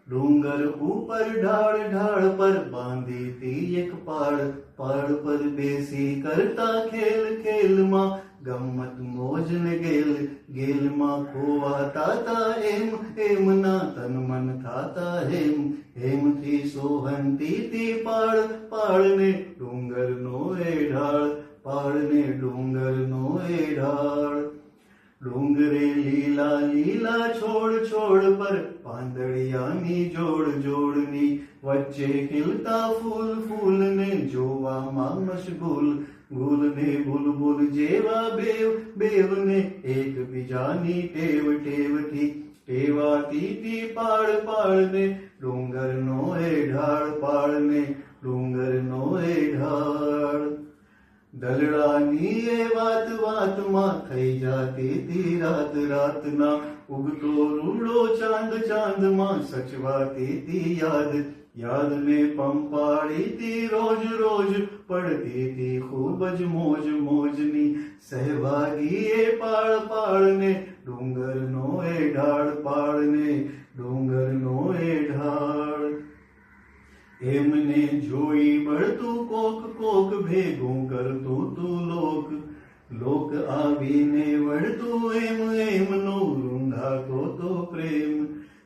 ડુંગર ઉપર ઢાળ ઢાળ પર બાંધી તી એક પાડ પાડ પર બેસી કરતા ખેલ ખેલમાં ગમત મોજ ને ગેલ ગેલમાં ખોવાતા તા એમ એમના તન મન થાતા હેમ હેમથી સોહંતી તી પાડ પાડને ડુંગરનો એ ઢાળ પાડને ડુંગરનો એ ઢાળ ડુંગરે લીલા લીલા છોડ છોડ પર પાંદડિયાની જોડ જોડની વચ્ચે ખીલતા ફૂલ ફૂલને જોવામાં મશગુલ ગુલને બુલબુલ જેવા બેવ બેવને એકબીજાની ટેવ ટેવથી ટેવાતી તી પાડ પાડને ડુંગરનો એ ઢાળ પાડને ડુંગરનો એ ઢાળ દલડાની એ વાત વાતમાં થઈ જાતી તી રાત રાતના ઉગતો રૂડો ચાંદ ચાંદમાં સચવાતી તી યાદ યાદને પંપાળી તી રોજ રોજ પડતી તી ખૂબ જ મોજ મોજની સહભાગી એ પાળ પાળને ડુંગરનો એ ઢાળ પાળને ડુંગરનો એ ઢાળ એમને જોઈ બળતું કોક કોક ભેગું કરતું તું લોક લોક આવીને વળતું એમ એમનો રૂંધાતો તો પ્રેમ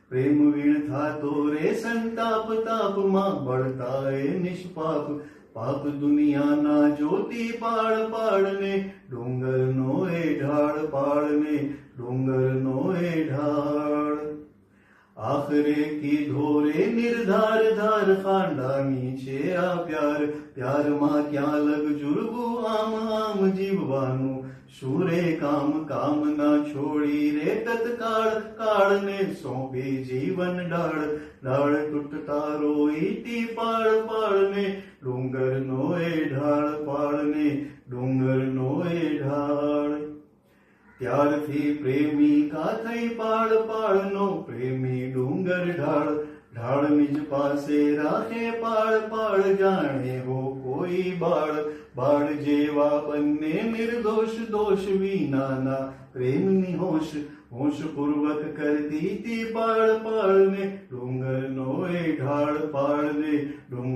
પ્રેમ વીણ થાતો રે સંતાપ તાપમાં બળતા એ નિષ્પાપ પાપ દુનિયાના જ્યોતિ પાળ પાળને ડુંગરનો એ ઢાળ પાળને ડુંગરનો એ ઢાળ આખરે કીધો રે નિર્ધાર ધાર ખાંડાની છે આ પ્યાર પ્યારમાં ક્યાં લગ જુરવું આમ આમ જીવવાનું શું રે કામ કામના છોડી રે તત્કાળ કાળને સોંપી જીવન ડાળ ડાળ તૂટતા રોઈતી પાળ પાળને ડુંગરનો એ ઢાળ પાળને ડુંગરનો એ ઢાળ ત્યારથી પ્રેમી કા થઈ પાળ પાળનો પ્રેમી ડુંગર ઢાળ ઢાળ નિજ પાસે રાખે પાળ પાળ જાણે હો કોઈ બાળ બાળ જેવા બંને નિર્દોષ દોષ વિનાના પ્રેમની હોશ હોશ પૂર્વક કરતી તી પાળ પાળને ડુંગરનો એ ઢાળ પાળને ડુંગર